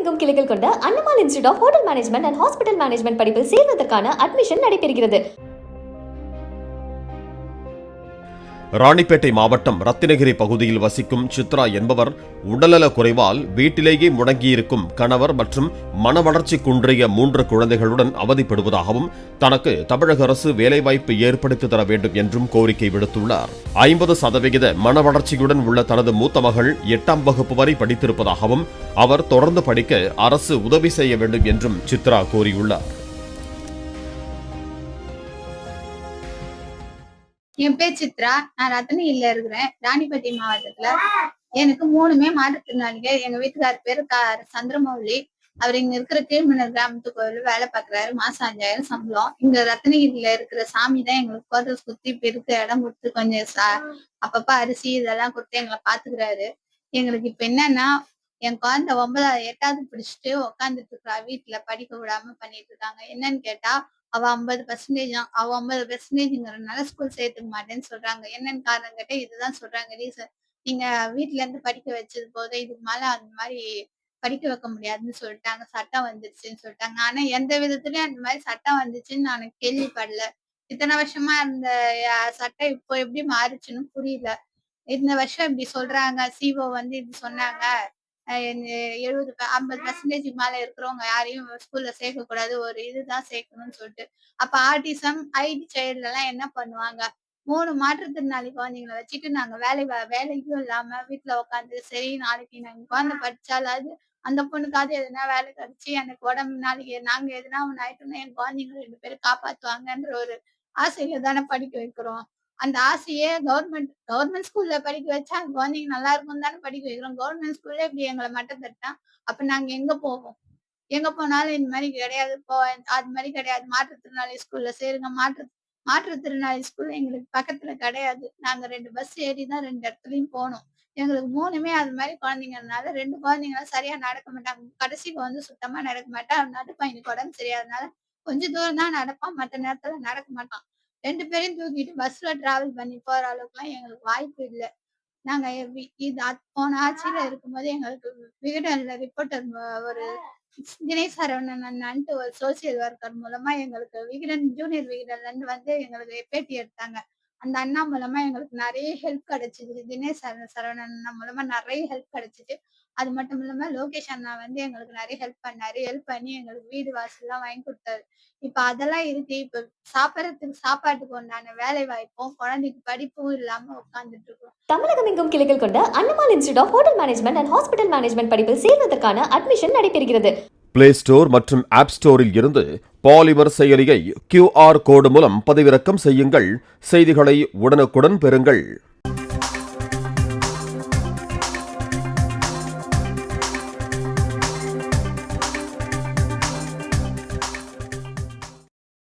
தமிழகமெங்கும் கிளைகள் கொண்ட Annamal institute of hotel management and hospital management படிப்பில் சேர்வதற்கான அட்மிஷன் நடைபெறுகிறது. ராணிப்பேட்டை மாவட்டம் ரத்தினகிரி பகுதியில் வசிக்கும் சித்ரா என்பவர் உடல்நல குறைவால் வீட்டிலேயே முடங்கியிருக்கும் கணவர் மற்றும் மனவளர்ச்சி குன்றிய 3 குழந்தைகளுடன் அவதிப்படுவதாகவும் தனக்கு தமிழக அரசு வேலைவாய்ப்பு ஏற்படுத்தி தர வேண்டும் என்றும் கோரிக்கை விடுத்துள்ளார். 50% மனவளர்ச்சியுடன் உள்ள தனது மூத்த மகள் 8ஆம் வகுப்பு வரை படித்திருப்பதாகவும் அவர் தொடர்ந்து படிக்க அரசு உதவி செய்ய வேண்டும் என்றும் சித்ரா கோரியுள்ளார். என் பேர் சித்ரா. நான் ரத்னகிரியில இருக்கிறேன், ராணிப்பேட்டை மாவட்டத்துல. எனக்கு 3மே மாற்றுத்திறனாளிகள். எங்க வீட்டுக்காரர் பேரு சந்திரமௌலி. அவர் இங்க இருக்கிற கீழ்மன்னர் கிராமத்து கோயில வேலை பார்க்கறாரு. மாசம் 5000 சம்பளம். இங்க ரத்னகிரியில இருக்கிற சாமி தான் எங்களுக்கு கோட்டல் சுத்தி பெருக்க இடம் கொடுத்து கொஞ்சம் அப்பப்ப அரிசி இதெல்லாம் கொடுத்து எங்களை பாத்துக்கிறாரு. எங்களுக்கு இப்ப என்னன்னா, என் குழந்தை 8வது பிடிச்சிட்டு உக்காந்துட்டு இருக்கா. வீட்டுல படிக்க விடாம பண்ணிட்டு இருக்காங்க. என்னன்னு கேட்டா, அவ 50% அவ 50%ங்கிறதுனால ஸ்கூல் சேர்த்துக்க மாட்டேன்னு சொல்றாங்க. என்னன்னு காரணம் கேட்டா இதுதான் சொல்றாங்க ரீசன். நீங்க வீட்டுல இருந்து படிக்க வச்சது போதும், இதுக்கு மேல அந்த மாதிரி படிக்க வைக்க முடியாதுன்னு சொல்லிட்டாங்க. சட்டம் வந்துருச்சுன்னு சொல்லிட்டாங்க. ஆனா எந்த விதத்துலயும் அந்த மாதிரி சட்டம் வந்துச்சுன்னு நான் கேள்விப்படல. இத்தனை வருஷமா இருந்த சட்டம் இப்போ எப்படி மாறுச்சுன்னு புரியல. இந்த வருஷம் இப்படி சொல்றாங்க. சிஓ வந்து இப்படி சொன்னாங்க, 50% மேல இருக்கிறவங்க யாரையும் ஸ்கூல்ல சேர்க்க கூடாது, ஒரு இதுதான் சேர்க்கணும்னு சொல்லிட்டு. அப்ப ஆர்டிசம், ஐடி சைல்டுல எல்லாம் என்ன பண்ணுவாங்க? 3 மாற்றுத்திறனாளி குழந்தைங்களை வச்சுட்டு நாங்க வேலைக்கும் இல்லாம வீட்டுல உட்காந்து, சரி நாளைக்கு நாங்க குழந்தை படிச்சாலாவது அந்த பொண்ணுக்காவது எதுனா வேலை கிடைச்சு எனக்கு உடம்பு நாளைக்கு நாங்க எதுனா ஒண்ணு ஆயிட்டோம்னா என் குழந்தைங்க 2 பேரும் காப்பாத்துவாங்கன்ற ஒரு ஆசையில தானே படிக்க வைக்கிறோம். அந்த ஆசையே கவர்மெண்ட் ஸ்கூல்ல படிக்க வச்சா அந்த குழந்தைங்க நல்லா இருக்கும் தானே படிக்க வைக்கிறோம். கவர்மெண்ட் ஸ்கூல்ல இப்படி எங்களை மட்டம் தட்டா அப்ப நாங்க எங்க போவோம்? எங்க போனாலும் இந்த மாதிரி கிடையாது. அது மாதிரி கிடையாது. மாற்றுத்திறனாளி ஸ்கூல்ல சேருங்க. மாற்றுத்திறனாளி ஸ்கூல்ல எங்களுக்கு பக்கத்துல கிடையாது. நாங்க 2 பஸ் ஏறி தான் 2 இடத்துலயும் போனோம். எங்களுக்கு 3மே அது மாதிரி குழந்தைங்கனால 2 குழந்தைங்களும் சரியா நடக்க மாட்டாங்க. கடைசிக்கு வந்து சுத்தமா நடக்க மாட்டா. நடுப்பையனுக்கு உடம்பு சரியாதனால கொஞ்ச தூரம் தான் நடப்பான், மற்ற நேரத்துல நடக்க மாட்டான். 2 பேரையும் தூக்கிட்டு பஸ்ல டிராவல் பண்ணி போற அளவுக்கு எல்லாம் எங்களுக்கு வாய்ப்பு இல்லை. நாங்க போன ஆட்சியில இருக்கும்போது எங்களுக்கு விகடன்ல ரிப்போர்ட்டர் ஒரு தினேஷ் சரவணன்ட்டு ஒரு சோசியல் ஒர்க்கர் மூலமா எங்களுக்கு விகடன் ஜூனியர் விகடன்ல இருந்து வந்து எங்களுக்கு பேட்டி எடுத்தாங்க. அந்த அண்ணா மூலமா எங்களுக்கு நிறைய ஹெல்ப் கிடைச்சிது. தினேஷ் சரவணன் மூலமா நிறைய ஹெல்ப் கிடைச்சிது. அது மட்டும் இல்லாம லோகேஷ் அண்ணா வந்து எங்களுக்கு நிறைய ஹெல்ப் பண்ணாரு. ஹெல்ப் பண்ணி எங்களுக்கு வீடு வாசல் எல்லாம் வாங்கி கொடுத்தாரு. இப்ப அதெல்லாம் இருக்கு. இப்ப சாப்பாட்டுக்கு உண்டான வேலை வாய்ப்பும் குழந்தைக்கு படிப்பும் இல்லாம உட்கார்ந்துட்டு இருக்கோம். தமிழகமெங்கும் கிளைகள் கொண்ட Annamal institute of hotel management and hospital management படிப்பில் சேர்வதற்கான அட்மிஷன் நடைபெறுகிறது. பிளே ஸ்டோர் மற்றும் ஆப் ஸ்டோரில் இருந்து பாலிமர் செயலியை QR கோடு மூலம் பதிவிறக்கம் செய்யுங்கள். செய்திகளை உடனுக்குடன் பெறுங்கள்.